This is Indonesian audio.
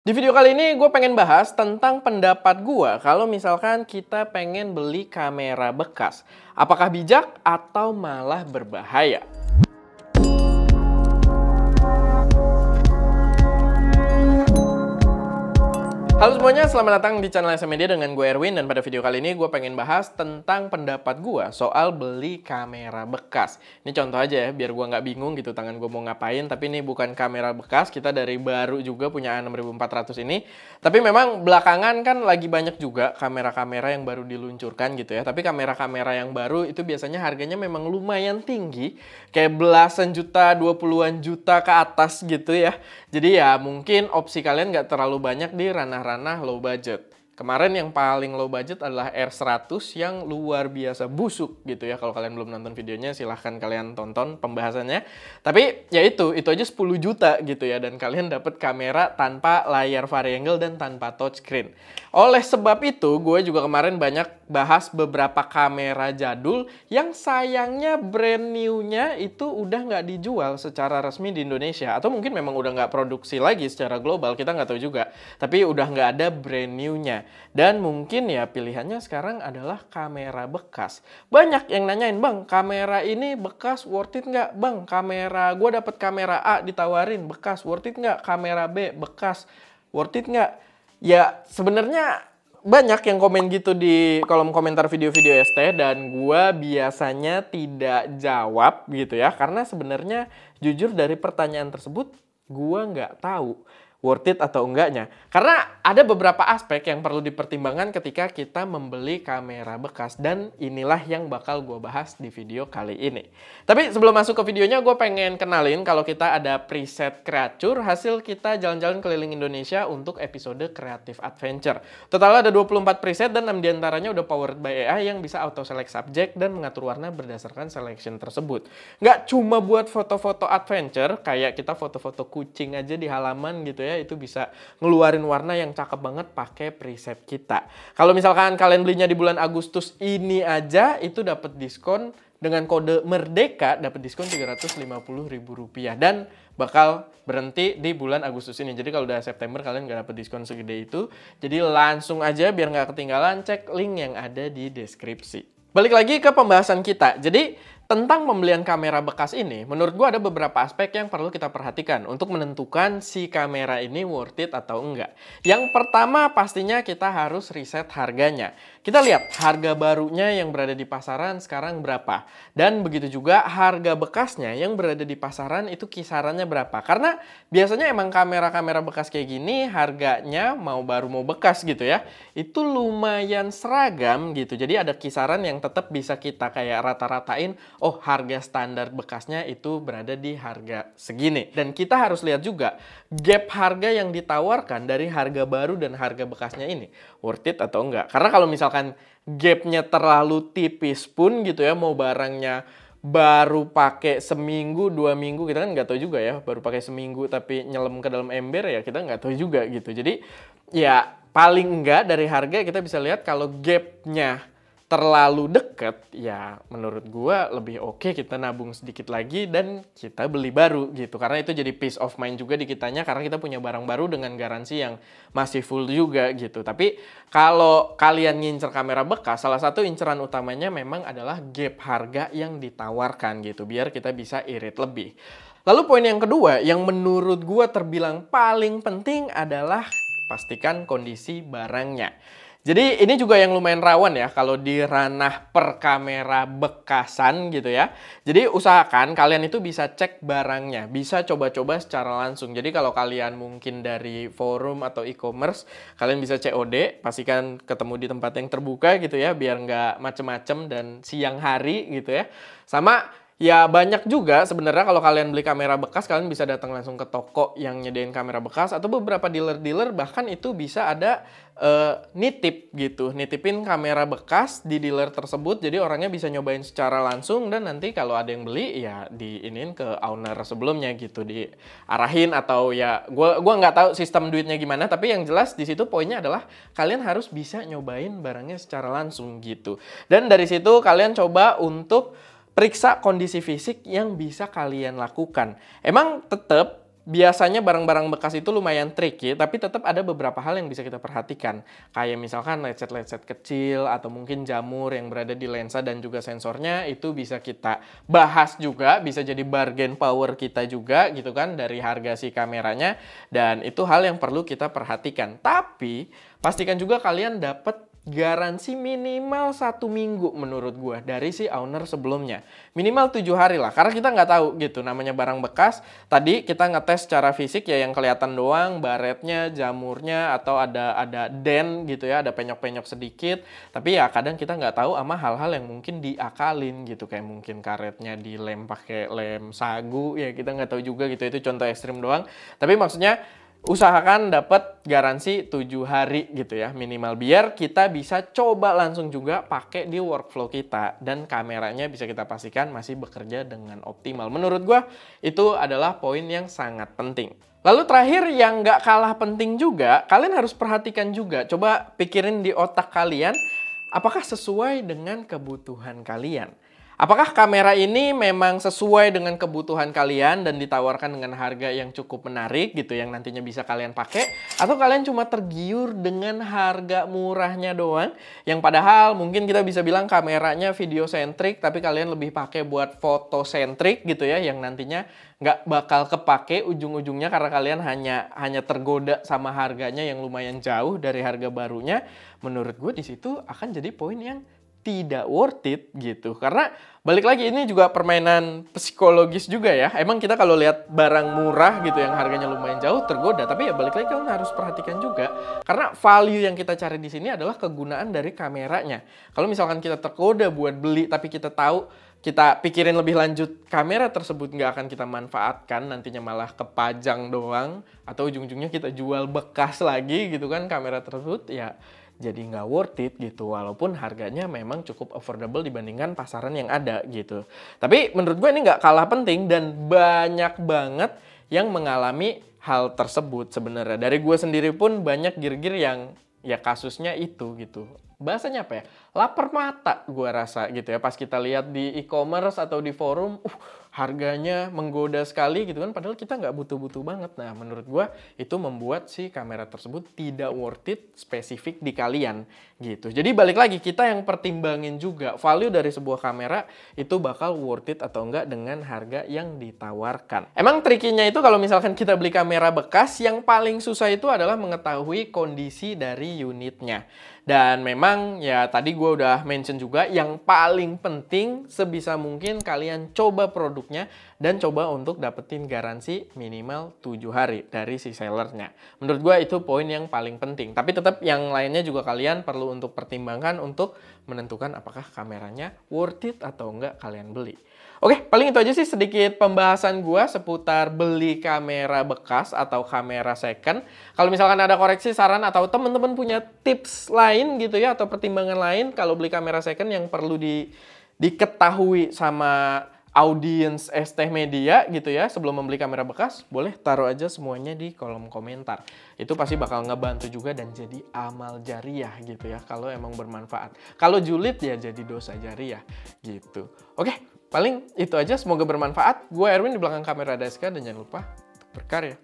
Di video kali ini gue pengen bahas tentang pendapat gue kalau misalkan kita pengen beli kamera bekas. Apakah bijak atau malah berbahaya? Halo semuanya, selamat datang di channel SM Media dengan gue Erwin. Dan pada video kali ini gue pengen bahas tentang pendapat gue soal beli kamera bekas. Ini contoh aja ya, biar gue nggak bingung gitu tangan gue mau ngapain. Tapi ini bukan kamera bekas, kita dari baru juga punya A6400 ini. Tapi memang belakangan kan lagi banyak juga kamera-kamera yang baru diluncurkan gitu ya. Tapi kamera-kamera yang baru itu biasanya harganya memang lumayan tinggi. Kayak belasan juta, 20-an juta ke atas gitu ya. Jadi ya mungkin opsi kalian nggak terlalu banyak di ranah low budget. Kemarin yang paling low budget adalah R100 yang luar biasa busuk gitu ya. Kalau kalian belum nonton videonya silahkan kalian tonton pembahasannya. Tapi ya itu aja 10 juta gitu ya. Dan kalian dapat kamera tanpa layar variangle dan tanpa touchscreen. Oleh sebab itu gue juga kemarin banyak bahas beberapa kamera jadul yang sayangnya brand new-nya itu udah nggak dijual secara resmi di Indonesia. Atau mungkin memang udah nggak produksi lagi secara global, kita nggak tahu juga. Tapi udah nggak ada brand new-nya. Dan mungkin ya pilihannya sekarang adalah kamera bekas. Banyak yang nanyain, bang kamera ini bekas worth it nggak? Bang kamera, gue dapet kamera A ditawarin bekas, worth it nggak? Kamera B bekas, worth it nggak? Ya sebenarnya banyak yang komen gitu di kolom komentar video-video ST dan gue biasanya tidak jawab gitu ya. Karena sebenarnya jujur dari pertanyaan tersebut gue nggak tahu worth it atau enggaknya. Karena ada beberapa aspek yang perlu dipertimbangkan ketika kita membeli kamera bekas. Dan inilah yang bakal gue bahas di video kali ini. Tapi sebelum masuk ke videonya, gue pengen kenalin kalau kita ada preset Creature, hasil kita jalan-jalan keliling Indonesia untuk episode Creative Adventure. Total ada 24 preset dan 6 diantaranya udah powered by AI yang bisa auto select subject dan mengatur warna berdasarkan selection tersebut. Nggak cuma buat foto-foto adventure, kayak kita foto-foto kucing aja di halaman gitu ya, itu bisa ngeluarin warna yang cakep banget pakai preset kita. Kalau misalkan kalian belinya di bulan Agustus ini aja, itu dapat diskon dengan kode Merdeka, dapat diskon Rp350.000 dan bakal berhenti di bulan Agustus ini. Jadi kalau udah September kalian nggak dapat diskon segede itu. Jadi langsung aja biar nggak ketinggalan, cek link yang ada di deskripsi. Balik lagi ke pembahasan kita. Jadi tentang pembelian kamera bekas ini, menurut gue ada beberapa aspek yang perlu kita perhatikan untuk menentukan si kamera ini worth it atau enggak. Yang pertama pastinya kita harus riset harganya. Kita lihat harga barunya yang berada di pasaran sekarang berapa. Dan begitu juga harga bekasnya yang berada di pasaran itu kisarannya berapa. Karena biasanya emang kamera-kamera bekas kayak gini harganya mau baru mau bekas gitu ya. Itu lumayan seragam gitu. Jadi ada kisaran yang tetap bisa kita kayak rata-ratain. Oh, harga standar bekasnya itu berada di harga segini. Dan kita harus lihat juga gap harga yang ditawarkan dari harga baru dan harga bekasnya ini worth it atau enggak. Karena kalau misalkan gapnya terlalu tipis pun gitu ya, mau barangnya baru pakai seminggu, 2 minggu, kita kan nggak tahu juga ya. Baru pakai seminggu tapi nyelam ke dalam ember ya kita nggak tahu juga gitu. Jadi ya paling enggak dari harga kita bisa lihat kalau gapnya terlalu deket, ya menurut gua lebih oke kita nabung sedikit lagi dan kita beli baru gitu. Karena itu jadi peace of mind juga di kitanya karena kita punya barang baru dengan garansi yang masih full juga gitu. Tapi kalau kalian ngincer kamera bekas, salah satu inceran utamanya memang adalah gap harga yang ditawarkan gitu. Biar kita bisa irit lebih. Lalu poin yang kedua yang menurut gua terbilang paling penting adalah pastikan kondisi barangnya. Jadi ini juga yang lumayan rawan ya kalau di ranah per kamera bekasan gitu ya. Jadi usahakan kalian itu bisa cek barangnya, bisa coba-coba secara langsung. Jadi kalau kalian mungkin dari forum atau e-commerce, kalian bisa COD, pastikan ketemu di tempat yang terbuka gitu ya, biar nggak macem-macem dan siang hari gitu ya. Sama ya banyak juga sebenarnya kalau kalian beli kamera bekas, kalian bisa datang langsung ke toko yang nyediain kamera bekas atau beberapa dealer-dealer bahkan itu bisa ada nitip gitu, nitipin kamera bekas di dealer tersebut. Jadi orangnya bisa nyobain secara langsung dan nanti kalau ada yang beli ya diinin ke owner sebelumnya gitu, diarahin atau ya gua nggak tahu sistem duitnya gimana, tapi yang jelas di situ poinnya adalah kalian harus bisa nyobain barangnya secara langsung gitu. Dan dari situ kalian coba untuk periksa kondisi fisik yang bisa kalian lakukan. Emang tetap biasanya barang-barang bekas itu lumayan tricky, tapi tetap ada beberapa hal yang bisa kita perhatikan. Kayak misalkan lecet-lecet kecil atau mungkin jamur yang berada di lensa dan juga sensornya itu bisa kita bahas juga, bisa jadi bargain power kita juga gitu kan dari harga si kameranya, dan itu hal yang perlu kita perhatikan. Tapi pastikan juga kalian dapat garansi minimal 1 minggu menurut gua dari si owner sebelumnya. Minimal 7 hari lah, karena kita nggak tahu gitu, namanya barang bekas. Tadi kita ngetes secara fisik ya, yang kelihatan doang, baretnya, jamurnya, atau ada dent gitu ya, ada penyok-penyok sedikit. Tapi ya kadang kita nggak tahu sama hal-hal yang mungkin diakalin gitu, kayak mungkin karetnya dilem pakai lem sagu, ya kita nggak tahu juga gitu, itu contoh ekstrim doang. Tapi maksudnya usahakan dapat garansi 7 hari gitu ya minimal, biar kita bisa coba langsung juga pakai di workflow kita dan kameranya bisa kita pastikan masih bekerja dengan optimal. Menurut gua itu adalah poin yang sangat penting. Lalu terakhir yang nggak kalah penting juga, kalian harus perhatikan juga, coba pikirin di otak kalian, apakah sesuai dengan kebutuhan kalian? Apakah kamera ini memang sesuai dengan kebutuhan kalian dan ditawarkan dengan harga yang cukup menarik gitu yang nantinya bisa kalian pakai? Atau kalian cuma tergiur dengan harga murahnya doang? Yang padahal mungkin kita bisa bilang kameranya video sentrik tapi kalian lebih pakai buat foto sentrik gitu ya, yang nantinya nggak bakal kepake ujung-ujungnya karena kalian hanya tergoda sama harganya yang lumayan jauh dari harga barunya. Menurut gue di situ akan jadi poin yang tidak worth it gitu. Karena balik lagi ini juga permainan psikologis juga ya. Emang kita kalau lihat barang murah gitu yang harganya lumayan jauh tergoda, tapi ya balik lagi kalian harus perhatikan juga karena value yang kita cari di sini adalah kegunaan dari kameranya. Kalau misalkan kita tergoda buat beli tapi kita tahu, kita pikirin lebih lanjut, kamera tersebut nggak akan kita manfaatkan, nantinya malah kepajang doang, atau ujung-ujungnya kita jual bekas lagi gitu kan kamera tersebut, ya jadi nggak worth it gitu, walaupun harganya memang cukup affordable dibandingkan pasaran yang ada gitu. Tapi menurut gue ini nggak kalah penting dan banyak banget yang mengalami hal tersebut sebenarnya. Dari gue sendiri pun banyak gear-gear yang ya kasusnya itu gitu. Bahasanya apa ya? Lapar mata gue rasa gitu ya. Pas kita lihat di e-commerce atau di forum, harganya menggoda sekali gitu kan. Padahal kita nggak butuh-butuh banget. Nah menurut gue itu membuat si kamera tersebut tidak worth it spesifik di kalian gitu. Jadi balik lagi kita yang pertimbangin juga value dari sebuah kamera itu bakal worth it atau enggak dengan harga yang ditawarkan. Emang trikinya itu kalau misalkan kita beli kamera bekas, yang paling susah itu adalah mengetahui kondisi dari unitnya. Dan memang ya tadi gue udah mention juga, yang paling penting sebisa mungkin kalian coba produknya dan coba untuk dapetin garansi minimal 7 hari dari si sellernya. Menurut gue itu poin yang paling penting. Tapi tetap yang lainnya juga kalian perlu untuk pertimbangkan untuk menentukan apakah kameranya worth it atau enggak kalian beli. Oke, paling itu aja sih sedikit pembahasan gue seputar beli kamera bekas atau kamera second. Kalau misalkan ada koreksi, saran, atau teman-teman punya tips lain gitu ya, atau pertimbangan lain kalau beli kamera second yang perlu diketahui sama audiens ST Media gitu ya sebelum membeli kamera bekas, boleh taruh aja semuanya di kolom komentar. Itu pasti bakal ngebantu juga dan jadi amal jariah gitu ya kalau emang bermanfaat. Kalau julid ya jadi dosa jariah gitu. Oke, paling itu aja, semoga bermanfaat. Gue Erwin di belakang kamera Daska dan jangan lupa berkarya.